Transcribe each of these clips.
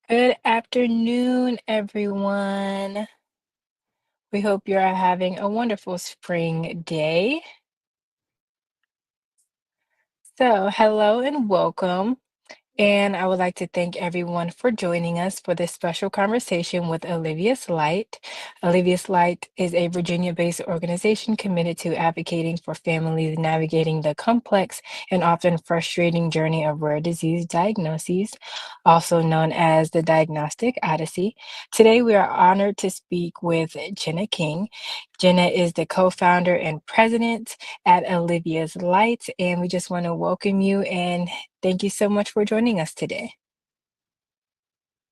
Good afternoon, everyone. We hope you are having a wonderful spring day. So, hello and welcome. And I would like to thank everyone for joining us for this special conversation with Olivia's Light. Olivia's Light is a Virginia-based organization committed to advocating for families navigating the complex and often frustrating journey of rare disease diagnoses, also known as the diagnostic odyssey. Today, we are honored to speak with Jenna King. Jenna is the co-founder and president at Olivia's Light, and we just want to welcome you and thank you so much for joining us today.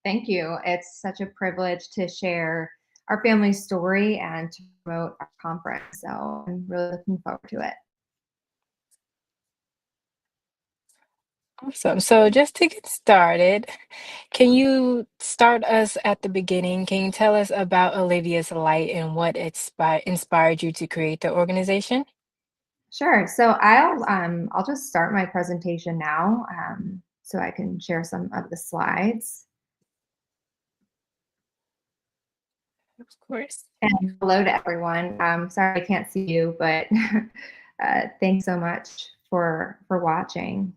Thank you. It's such a privilege to share our family story and to promote our conference. So I'm really looking forward to it. Awesome. So just to get started, can you start us at the beginning? Can you tell us about Olivia's Light and what inspired you to create the organization? Sure. So I'll just start my presentation now, so I can share some of the slides. Of course. And hello to everyone. Sorry I can't see you, but thanks so much for watching.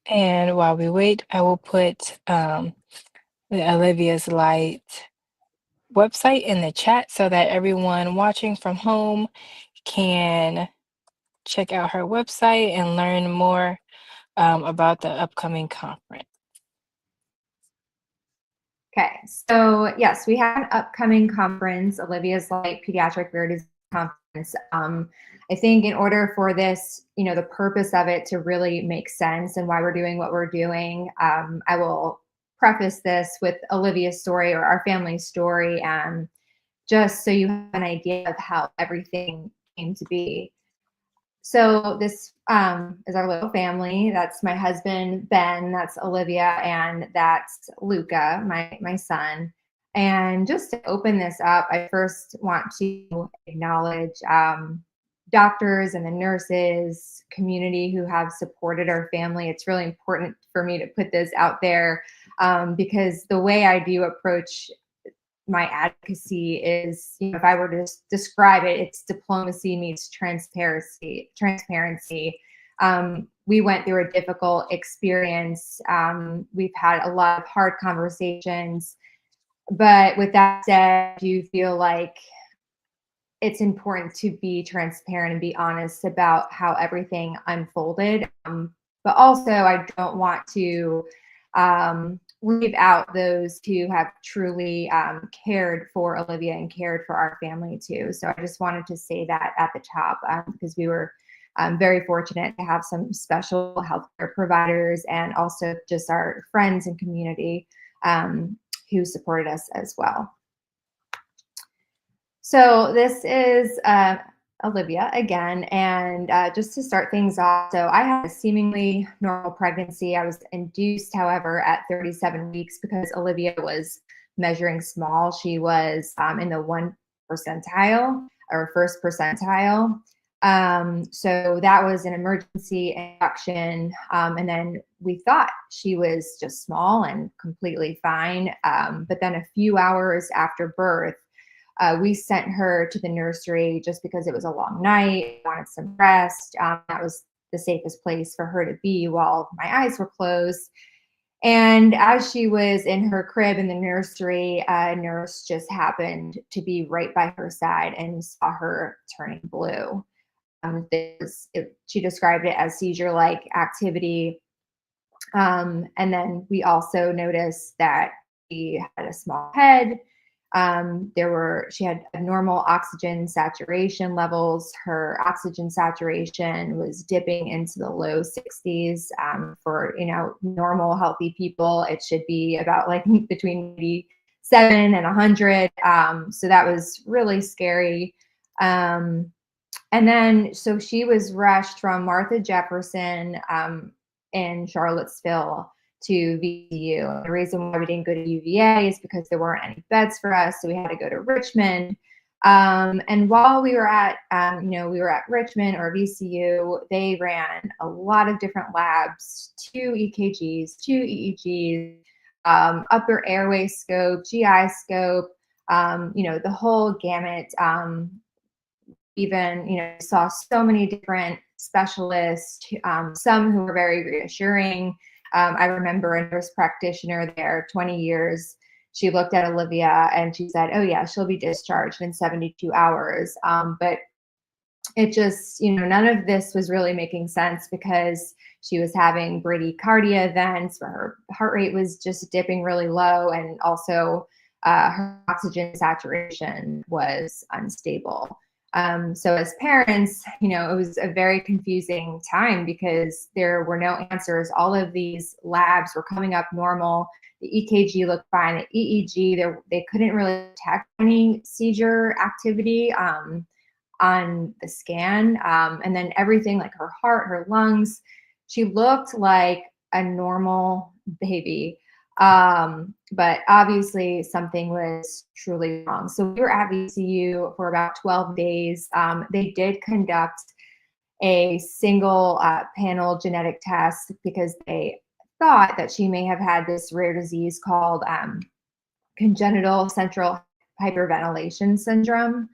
And while we wait, I will put the Olivia's Light website in the chat so that everyone watching from home can check out her website and learn more about the upcoming conference. Okay, so yes, we have an upcoming conference, Olivia's Light Pediatric Rare Disease Conference. I think in order for this, the purpose of it to really make sense and why we're doing what we're doing, I will preface this with Olivia's story or our family's story, just so you have an idea of how everything came to be. So this is our little family. That's my husband, Ben, that's Olivia, and that's Luca, my son. And just to open this up, I first want to acknowledge doctors and the nurses community who have supported our family. It's really important for me to put this out there because the way I do approach my advocacy is, if I were to describe it, it's diplomacy meets transparency. We went through a difficult experience. We've had a lot of hard conversations, but with that said, I do feel like it's important to be transparent and be honest about how everything unfolded. But also, I don't want to leave out those who have truly cared for Olivia and cared for our family too. So I just wanted to say that at the top because we were very fortunate to have some special healthcare providers and also just our friends and community who supported us as well. So this is Olivia again, and just to start things off, so I had a seemingly normal pregnancy. I was induced, however, at 37 weeks because Olivia was measuring small. She was in the 1 percentile or first percentile. So that was an emergency induction, and then we thought she was just small and completely fine. But then a few hours after birth, we sent her to the nursery just because it was a long night, wanted some rest. That was the safest place for her to be while my eyes were closed. And as she was in her crib in the nursery, a nurse just happened to be right by her side and saw her turning blue. She described it as seizure-like activity. And then we also noticed that she had a small head. She had abnormal oxygen saturation levels. Her oxygen saturation was dipping into the low 60s. For normal healthy people, it should be about like between 87 and 100. So that was really scary. And then so she was rushed from Martha Jefferson in Charlottesville to VCU. The reason why we didn't go to UVA is because there weren't any beds for us, so we had to go to Richmond. And while we were at, we were at Richmond or VCU, they ran a lot of different labs, 2 EKGs, 2 EEGs, upper airway scope, GI scope, the whole gamut. Even, saw so many different specialists, some who were very reassuring. I remember a nurse practitioner there, 20 years. She looked at Olivia and she said, "Oh yeah, she'll be discharged in 72 hours." But it just, none of this was really making sense because she was having bradycardia events where her heart rate was just dipping really low, and also her oxygen saturation was unstable. So as parents, it was a very confusing time because there were no answers. All of these labs were coming up normal. The EKG looked fine. The EEG, they couldn't really detect any seizure activity on the scan. And then everything, like her heart, her lungs, she looked like a normal baby. But obviously something was truly wrong. So we were at VCU for about 12 days. They did conduct a single panel genetic test because they thought that she may have had this rare disease called congenital central hyperventilation syndrome.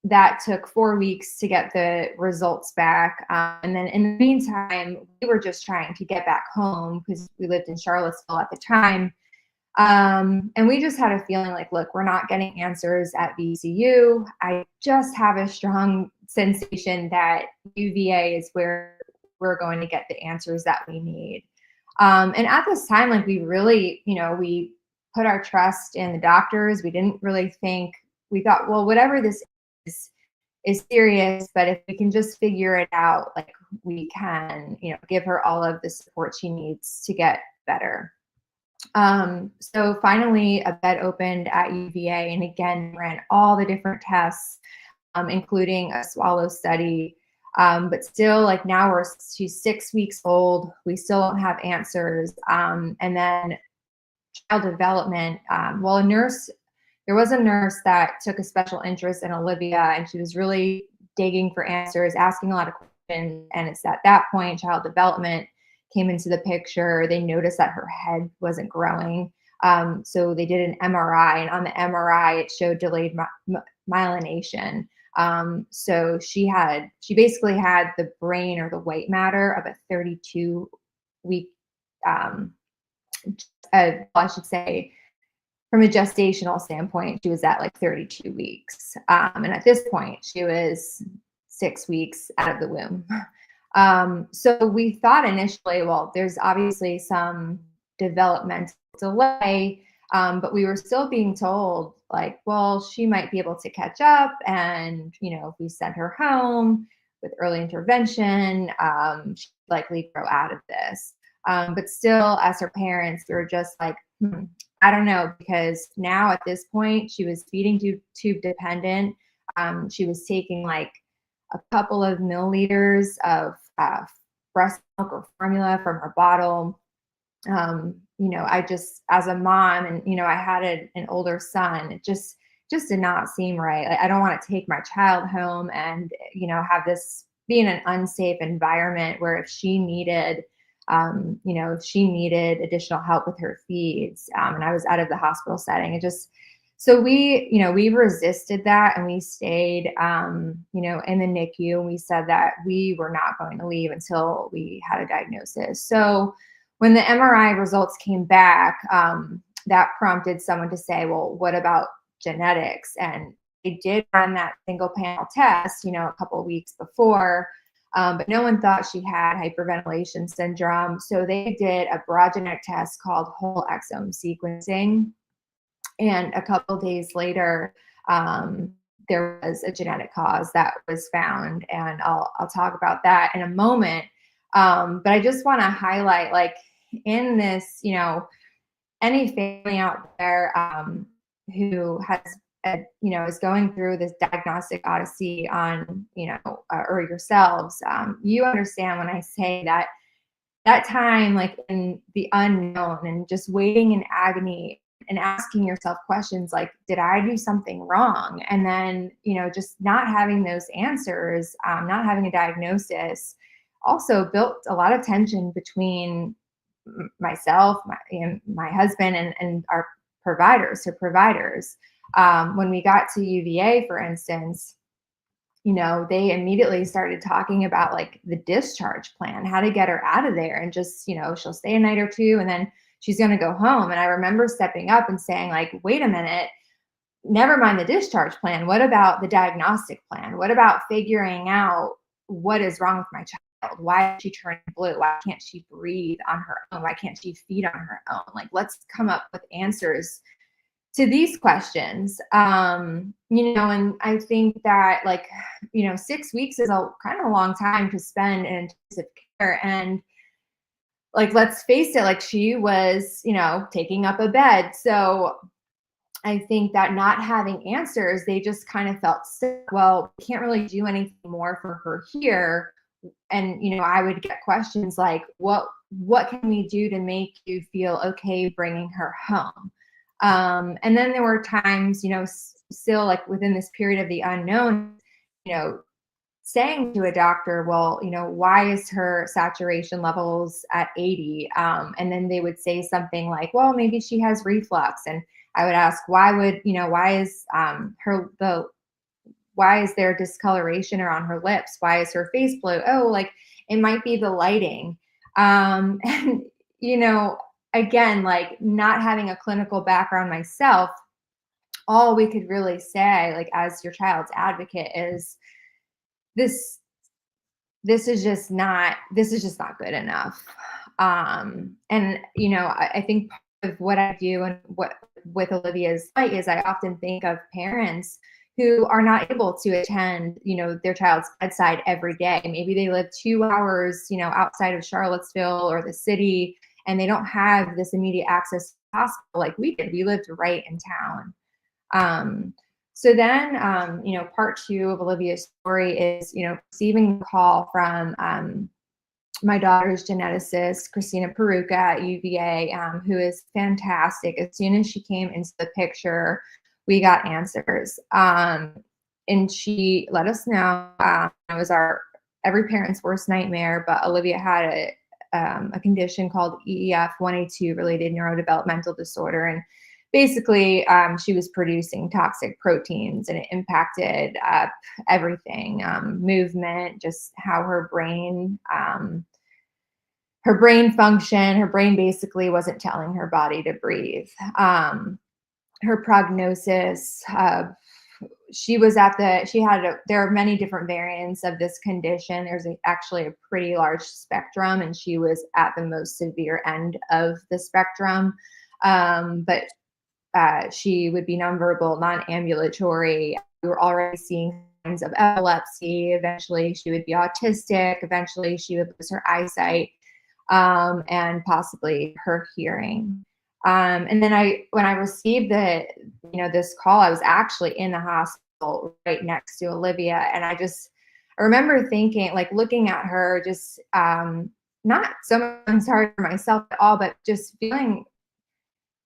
That took 4 weeks to get the results back. And then in the meantime, we were just trying to get back home because we lived in Charlottesville at the time. And we just had a feeling like, look, we're not getting answers at VCU. I just have a strong sensation that UVA is where we're going to get the answers that we need. And at this time, like we really, we put our trust in the doctors. We didn't really think, we thought, well, whatever this is serious, but if we can just figure it out, like we can, give her all of the support she needs to get better. So finally a bed opened at UVA, and again ran all the different tests, including a swallow study. But still, like now she's 6 weeks old. We still don't have answers. And then child development. There was a nurse that took a special interest in Olivia, and she was really digging for answers, asking a lot of questions. And it's at that point child development came into the picture. They noticed that her head wasn't growing. So they did an MRI, and on the MRI, it showed delayed myelination. So she basically had the brain or the white matter of a 32-week, I should say, from a gestational standpoint, she was at like 32 weeks. And at this point, she was 6 weeks out of the womb. So we thought initially, well, there's obviously some developmental delay, but we were still being told like, well, she might be able to catch up. And, if we send her home with early intervention, she'd likely grow out of this. But still, as her parents, we were just like, I don't know, because now at this point, she was feeding tube dependent. She was taking like a couple of milliliters of breast milk or formula from her bottle. I just, as a mom, and I had an older son, it just did not seem right. Like, I don't want to take my child home and have this be in an unsafe environment where if she needed additional help with her feeds, and I was out of the hospital setting. So we resisted that, and we stayed, in the NICU, and we said that we were not going to leave until we had a diagnosis. So when the MRI results came back, that prompted someone to say, well, what about genetics? And they did run that single panel test, a couple of weeks before, but no one thought she had hyperventilation syndrome. So they did a broad genetic test called whole exome sequencing. And a couple of days later, there was a genetic cause that was found. And I'll talk about that in a moment. But I just want to highlight, like, in this, any family out there who has is going through this diagnostic odyssey on, or yourselves, you understand when I say that time, like in the unknown and just waiting in agony, and asking yourself questions like, did I do something wrong? And then, just not having those answers, not having a diagnosis, also built a lot of tension between myself, my husband, and our providers. When we got to UVA, for instance, they immediately started talking about like the discharge plan, how to get her out of there, and just, she'll stay a night or two and then she's going to go home. And I remember stepping up and saying, like, wait a minute, never mind the discharge plan. What about the diagnostic plan? What about figuring out what is wrong with my child? Why is she turning blue? Why can't she breathe on her own? Why can't she feed on her own? Like, let's come up with answers to these questions. And I think that, like, 6 weeks is a kind of a long time to spend in intensive care. And like, let's face it, like, she was, taking up a bed. So I think that not having answers, they just kind of felt sick. Well, we can't really do anything more for her here. And, I would get questions like, what can we do to make you feel okay bringing her home? And then there were times, still like within this period of the unknown, saying to a doctor, well, why is her saturation levels at 80? And then they would say something like, well, maybe she has reflux. And I would ask, why is there discoloration around her lips? Why is her face blue? Oh, like, it might be the lighting. And, again, like, not having a clinical background myself, all we could really say, like, as your child's advocate, is this is just not good enough. And I think part of what I do and what with Olivia's Light is I often think of parents who are not able to attend, their child's bedside every day. Maybe they live 2 hours, outside of Charlottesville or the city, and they don't have this immediate access to the hospital like we did. We lived right in town. So then, part 2 of Olivia's story is, receiving a call from my daughter's geneticist, Christina Peruca at UVA, who is fantastic. As soon as she came into the picture, we got answers. And she let us know it was every parent's worst nightmare, but Olivia had a condition called EEF1A2 related neurodevelopmental disorder. And basically, she was producing toxic proteins, and it impacted everything, movement, just how her brain functioned. Her brain basically wasn't telling her body to breathe. Her prognosis, there are many different variants of this condition. There's actually a pretty large spectrum, and she was at the most severe end of the spectrum. But she would be nonverbal, non-ambulatory. We were already seeing signs of epilepsy. Eventually, she would be autistic. Eventually, she would lose her eyesight, and possibly her hearing. And then when I received this call, I was actually in the hospital right next to Olivia. And I remember thinking, like, looking at her, just not so much sorry for myself at all, but just feeling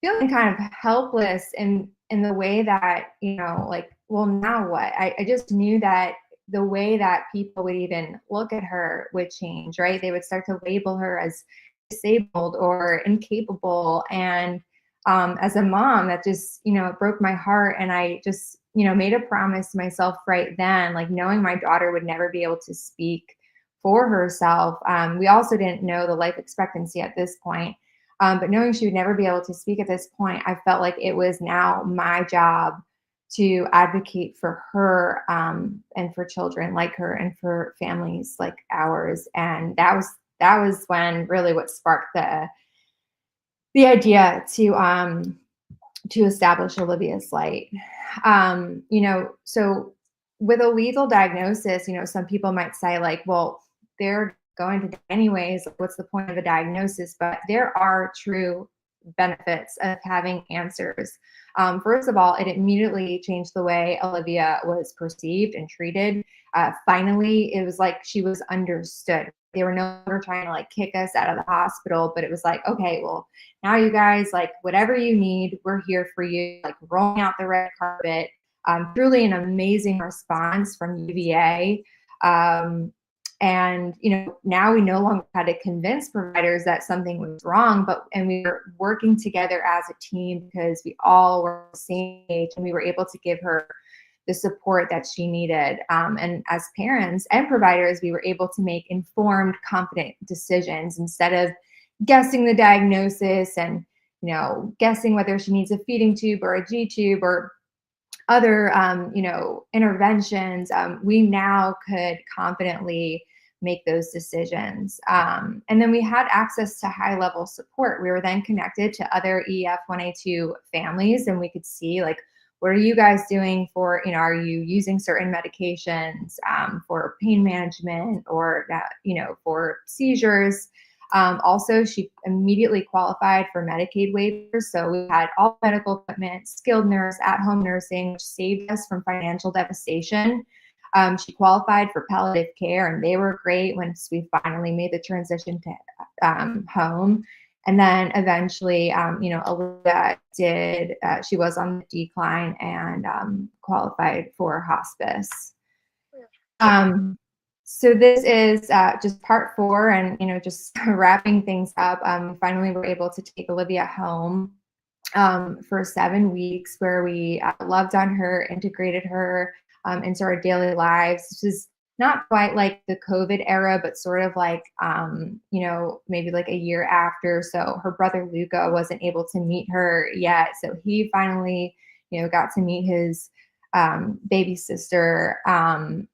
kind of helpless in the way that, like, well, now what? I just knew that the way that people would even look at her would change, right? They would start to label her as disabled or incapable. And as a mom, that just, it broke my heart. And I just, made a promise to myself right then, like, knowing my daughter would never be able to speak for herself. We also didn't know the life expectancy at this point. But knowing she would never be able to speak at this point, I felt like it was now my job to advocate for her, and for children like her, and for families like ours. And that was when really what sparked the idea to establish Olivia's Light. So with a lethal diagnosis, some people might say, like, well, they're going to die anyways. What's the point of a diagnosis? But there are true benefits of having answers. First of all, it immediately changed the way Olivia was perceived and treated. Finally, it was like she was understood. They were no longer trying to like kick us out of the hospital, but it was like, okay, well, now you guys, like whatever you need, we're here for you, like rolling out the red carpet. Truly an amazing response from UVA. And now we no longer had to convince providers that something was wrong, and we were working together as a team because we all were on the same page, and we were able to give her the support that she needed. And as parents and providers, we were able to make informed, confident decisions instead of guessing the diagnosis and guessing whether she needs a feeding tube or a G tube or other interventions. We now could confidently make those decisions. And then we had access to high-level support. We were then connected to other EF1A2 families, and we could see like, what are you guys doing for, are you using certain medications for pain management or, for seizures? Also, she immediately qualified for Medicaid waivers. So we had all medical equipment, skilled nurse, at-home nursing, which saved us from financial devastation. She qualified for palliative care, and they were great once we finally made the transition to home. And then eventually, Olivia did, she was on the decline and qualified for hospice. So this is just part 4, and just wrapping things up. We finally were able to take Olivia home for 7 weeks, where we loved on her, integrated her into our daily lives. This is not quite like the COVID era, but sort of like, maybe like a year after. So her brother Luca wasn't able to meet her yet. So he finally, got to meet his baby sister. And,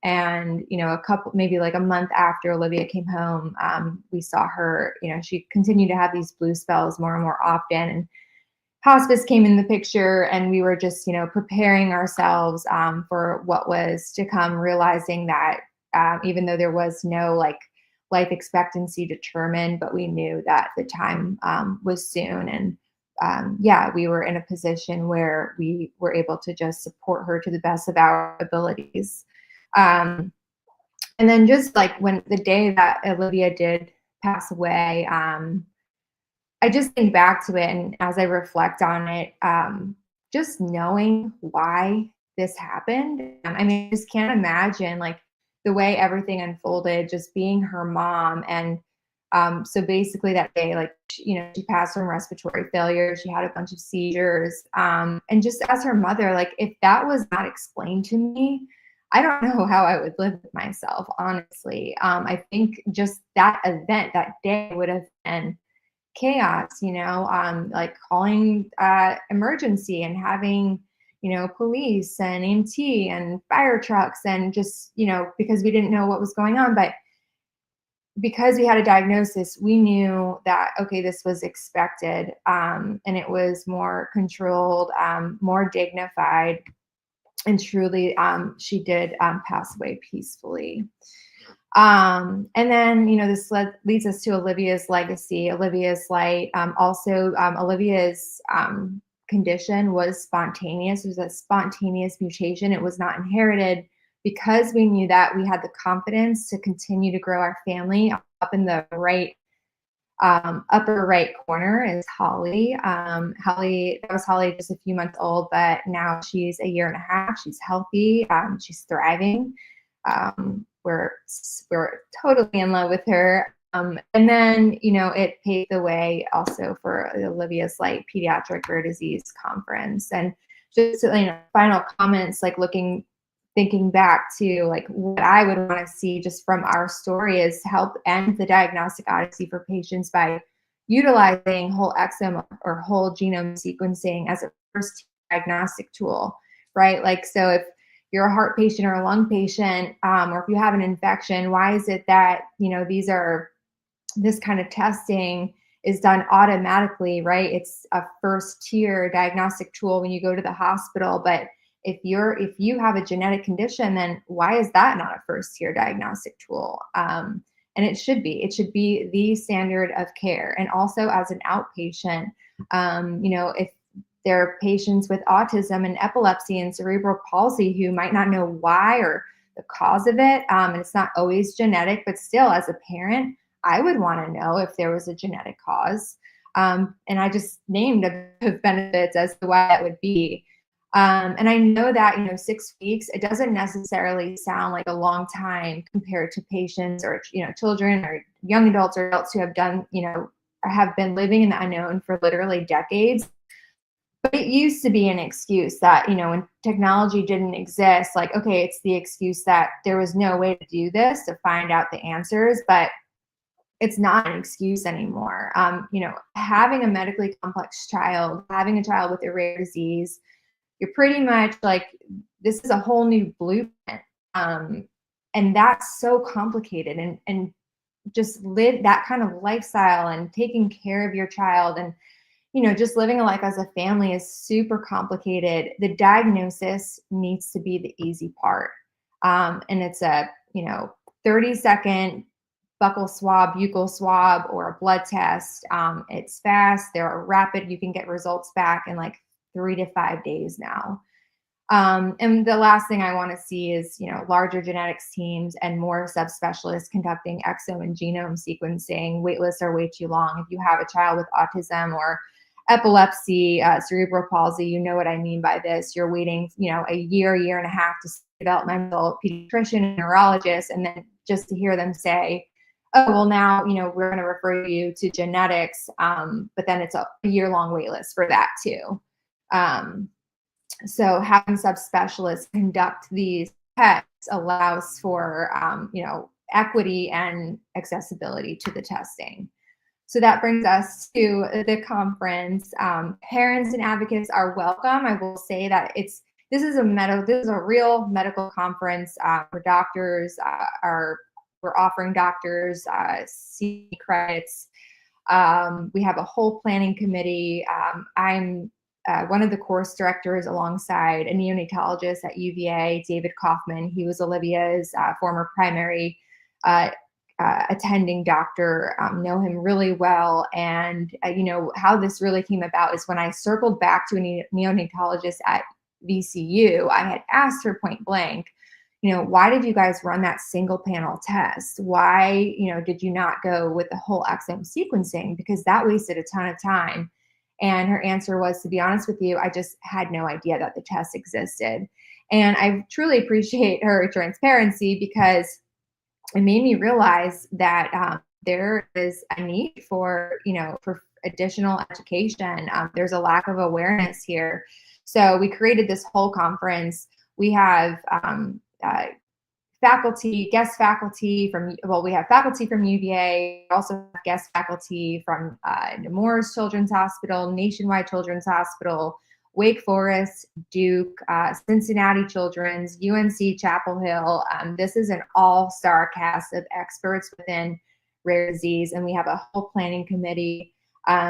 maybe like a month after Olivia came home, we saw her, she continued to have these blue spells more and more often. And hospice came in the picture, and we were just, preparing ourselves for what was to come, realizing that even though there was no like life expectancy determined, but we knew that the time was soon. And we were in a position where we were able to just support her to the best of our abilities. And then just like when the day that Olivia did pass away, I just think back to it, and as I reflect on it, just knowing why this happened. I mean, I just can't imagine like the way everything unfolded, just being her mom. And so basically that day, like, she passed from respiratory failure. She had a bunch of seizures. And just as her mother, like, if that was not explained to me, I don't know how I would live with myself, honestly. I think just that event, that day would have been chaos, like calling emergency and having, police and EMT and fire trucks, and just, because we didn't know what was going on. But because we had a diagnosis, we knew that, okay, this was expected, and it was more controlled, more dignified, and truly, she did pass away peacefully. And then, this leads us to Olivia's legacy, Olivia's light. Also, Olivia's condition was spontaneous. It was a spontaneous mutation. It was not inherited. Because we knew that, we had the confidence to continue to grow our family. Up in the right, upper right corner is Holly. That was Holly just a few months old, but now she's a year and a half. She's healthy. She's thriving. We're totally in love with her. And then, it paved the way also for Olivia's Light Pediatric Rare Disease Conference. And just, final comments, like thinking back to like what I would want to see just from our story is help end the diagnostic odyssey for patients by utilizing whole exome or whole genome sequencing as a first diagnostic tool, right? Like, so if you're a heart patient or a lung patient, or if you have an infection, why is it that, this kind of testing is done automatically, right? It's a first tier diagnostic tool when you go to the hospital. But if you have a genetic condition, then why is that not a first tier diagnostic tool? And it should be the standard of care. And also as an outpatient, if there are patients with autism and epilepsy and cerebral palsy who might not know why, or the cause of it. And it's not always genetic, but still, as a parent, I would want to know if there was a genetic cause. And I just named a bit of benefits as to why that would be. And I know that, 6 weeks, it doesn't necessarily sound like a long time compared to patients or, children or young adults or adults who have done, or have been living in the unknown for literally decades. But it used to be an excuse that, when technology didn't exist, like, okay, it's the excuse that there was no way to do this, to find out the answers, but it's not an excuse anymore. Having a medically complex child, having a child with a rare disease, you're pretty much like, this is a whole new blueprint. And that's so complicated, and just live that kind of lifestyle and taking care of your child and, just living a life as a family is super complicated. The diagnosis needs to be the easy part. And it's a, 30-second buccal swab, buccal swab, or a blood test. It's fast. They're rapid. You can get results back in like 3 to 5 days now. And the last thing I want to see is, larger genetics teams and more subspecialists conducting exome and genome sequencing. Waitlists are way too long. If you have a child with autism or epilepsy, cerebral palsy, you know what I mean by this. You're waiting, a year and a half to see a developmental pediatrician and neurologist, and then just to hear them say, oh, well, now, we're going to refer you to genetics, but then it's a year-long wait list for that too. So having subspecialists conduct these tests allows for, equity and accessibility to the testing. So that brings us to the conference. Parents and advocates are welcome. I will say that this is a real medical conference for doctors. We're offering doctors C credits. We have a whole planning committee. I'm one of the course directors alongside a neonatologist at UVA, David Kaufman. He was Olivia's former primary attending doctor, know him really well. And, how this really came about is when I circled back to a neonatologist at VCU, I had asked her point blank, why did you guys run that single panel test? Why, did you not go with the whole exome sequencing? Because that wasted a ton of time. And her answer was, to be honest with you, I just had no idea that the test existed. And I truly appreciate her transparency, because it made me realize that there is a need for, for additional education. There's a lack of awareness here. So we created this whole conference. We have guest faculty we have faculty from UVA, also have guest faculty from Nemours Children's Hospital, Nationwide Children's Hospital, Wake Forest, Duke, Cincinnati Children's, UNC Chapel Hill. This is an all-star cast of experts within rare disease, and we have a whole planning committee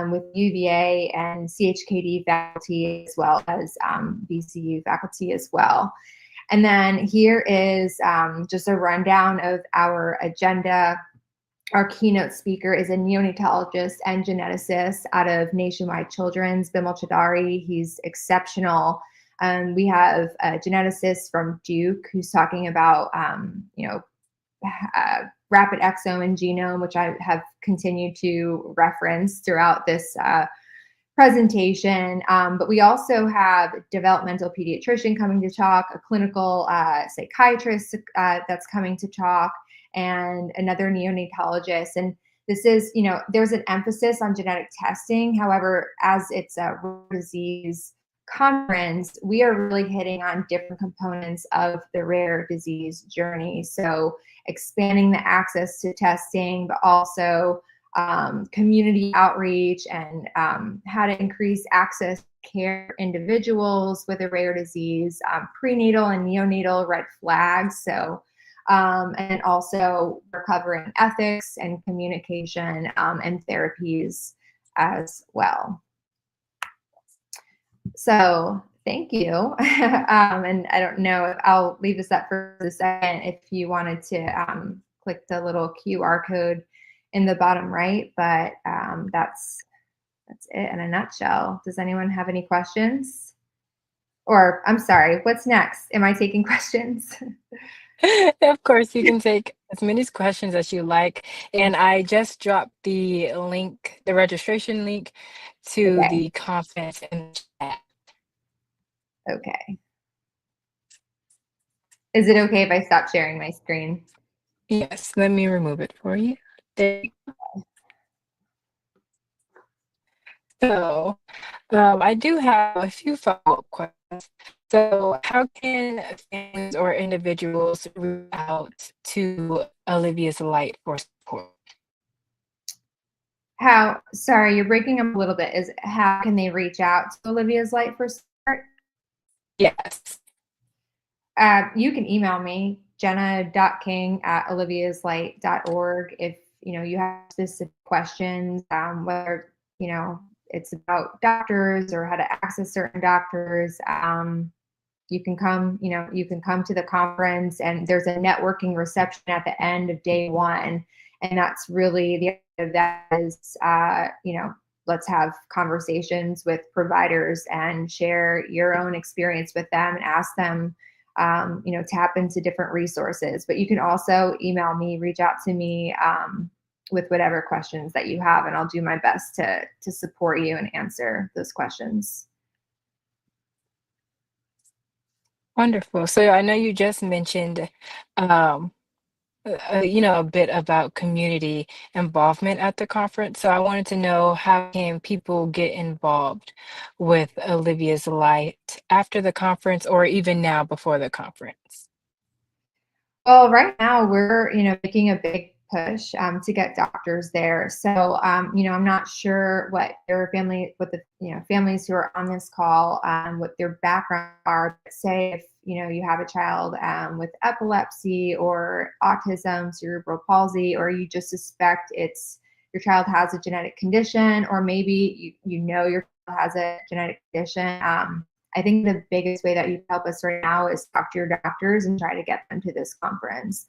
with UVA and CHKD faculty, as well as VCU faculty as well. And then here is just a rundown of our agenda. Our keynote speaker is a neonatologist and geneticist out of Nationwide Children's, Bimal Chowdhury. He's exceptional. We have a geneticist from Duke who's talking about, rapid exome and genome, which I have continued to reference throughout this presentation. But we also have a developmental pediatrician coming to talk, a clinical psychiatrist that's coming to talk, and another neonatologist. And this is, there's an emphasis on genetic testing. However, as it's a rare disease conference, we are really hitting on different components of the rare disease journey. So expanding the access to testing, but also community outreach and how to increase access to care for individuals with a rare disease, prenatal and neonatal red flags. So, and also we're covering ethics and communication and therapies as well. So thank you. And I don't know if I'll leave this up for a second if you wanted to click the little QR code in the bottom right, but that's it in a nutshell. Does anyone have any questions? Or I'm sorry, what's next? Am I taking questions? Of course, you can take as many questions as you like, and I just dropped the link, the registration link to Okay. the conference in the chat. Okay. Is it okay if I stop sharing my screen? Yes, let me remove it for you. There you go. I do have a few follow-up questions. So, how can families or individuals reach out to Olivia's Light for support? Sorry, you're breaking up a little bit. Is how can they reach out to Olivia's Light for start? Yes. You can email me, jenna.king@oliviaslight.org if you have specific questions, whether it's about doctors or how to access certain doctors. You can come to the conference, and there's a networking reception at the end of day one, and that's really the idea of that is let's have conversations with providers and share your own experience with them and ask them tap into different resources. But you can also email me, reach out to me with whatever questions that you have, and I'll do my best to support you and answer those questions. Wonderful. So I know you just mentioned, um, a bit about community involvement at the conference. So I wanted to know, how can people get involved with Olivia's Light after the conference or even now before the conference? Well, right now we're, making a big push to get doctors there. So, I'm not sure what the, families who are on this call, what their background are. But say if, you have a child with epilepsy or autism, cerebral palsy, or you just suspect your child has a genetic condition, or maybe your child has a genetic condition. I think the biggest way that you can help us right now is talk to your doctors and try to get them to this conference.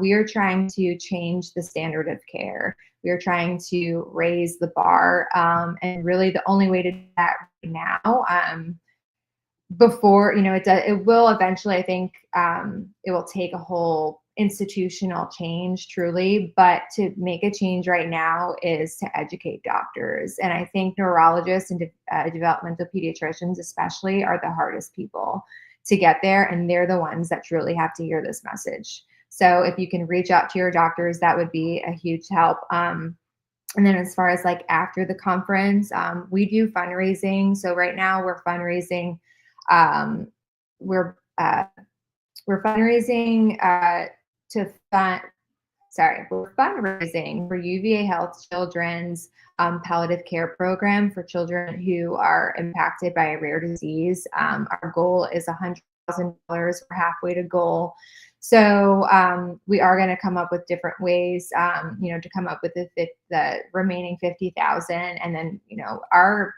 We are trying to change the standard of care. We are trying to raise the bar. And really, the only way to do that right now, before it will eventually, I think it will take a whole institutional change truly, but to make a change right now is to educate doctors. And I think neurologists and developmental pediatricians especially are the hardest people to get there, and they're the ones that truly have to hear this message. So if you can reach out to your doctors, that would be a huge help. And then as far as like after the conference, we do fundraising. So right now we're fundraising. um, we're uh, we're fundraising to fund. Sorry, we're fundraising for UVA Health Children's palliative care program for children who are impacted by a rare disease. Our goal is $100,000. We're halfway to goal. So we are going to come up with different ways, to come up with the remaining 50,000, and then our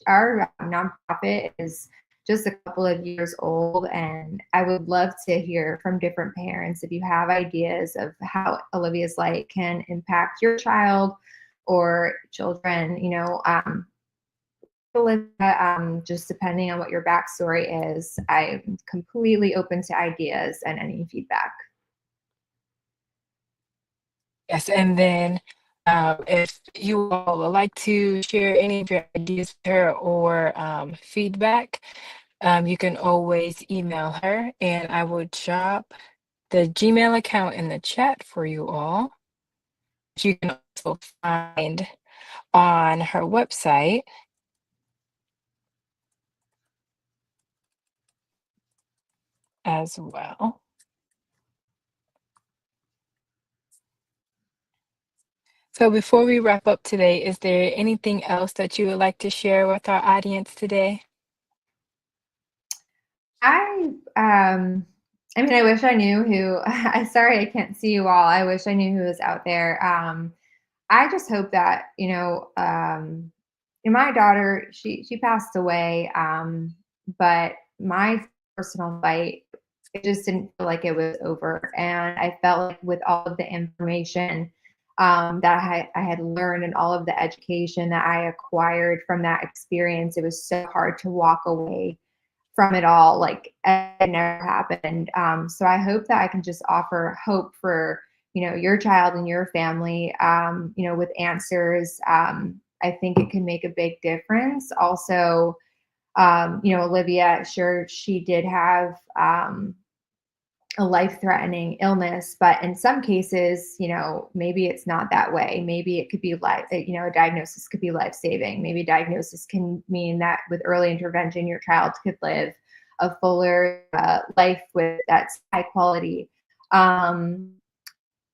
our nonprofit is just a couple of years old, and I would love to hear from different parents if you have ideas of how Olivia's Light can impact your child or children. Just depending on what your backstory is, I'm completely open to ideas and any feedback. Yes, and then if you all would like to share any of your ideas with her or feedback, you can always email her, and I will drop the Gmail account in the chat for you all. You can also find on her website as well. So before we wrap up today, is there anything else that you would like to share with our audience today? I I mean, I wish I knew who. I sorry I can't see you all. I wish I knew who was out there. I just hope that my daughter, she passed away, but my personal fight, it just didn't feel like it was over, and I felt like with all of the information that I had learned and all of the education that I acquired from that experience, it was so hard to walk away from it all, like it never happened. So I hope that I can just offer hope for, your child and your family, with answers. I think it can make a big difference. Also, Olivia, sure, she did have a life-threatening illness, but in some cases, maybe it's not that way. Maybe it could be a diagnosis could be life-saving. Maybe a diagnosis can mean that with early intervention, your child could live a fuller life with that's high quality.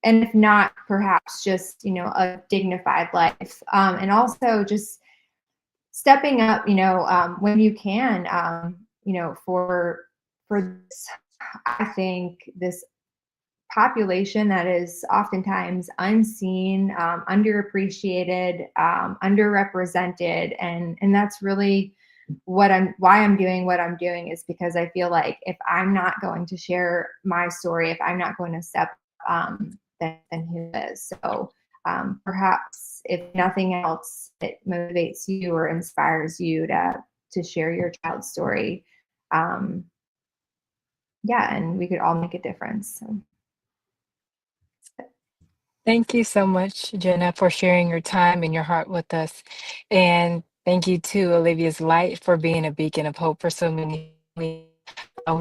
And if not, perhaps just, a dignified life. And also just stepping up, when you can, for this, I think this population that is oftentimes unseen, underappreciated, underrepresented, and that's really why I'm doing what I'm doing, is because I feel like if I'm not going to share my story, if I'm not going to step, then who is? So perhaps if nothing else, it motivates you or inspires you to share your child's story. Um, yeah, and we could all make a difference. So. Thank you so much, Jenna, for sharing your time and your heart with us. And thank you to Olivia's Light for being a beacon of hope for so many. We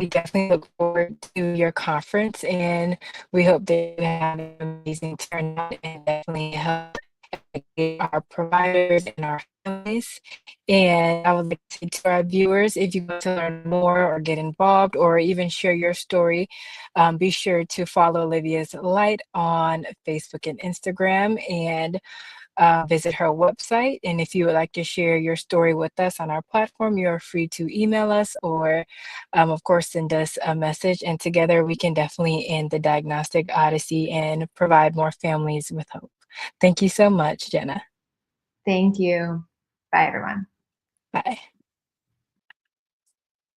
definitely look forward to your conference, and we hope that you have an amazing turnout and definitely help our providers and our families. And I would like to say to our viewers, if you want to learn more or get involved or even share your story, be sure to follow Olivia's Light on Facebook and Instagram, and visit her website. And if you would like to share your story with us on our platform, you're free to email us or, of course, send us a message. And together we can definitely end the diagnostic odyssey and provide more families with hope. Thank you so much, Jenna. Thank you. Bye, everyone. Bye.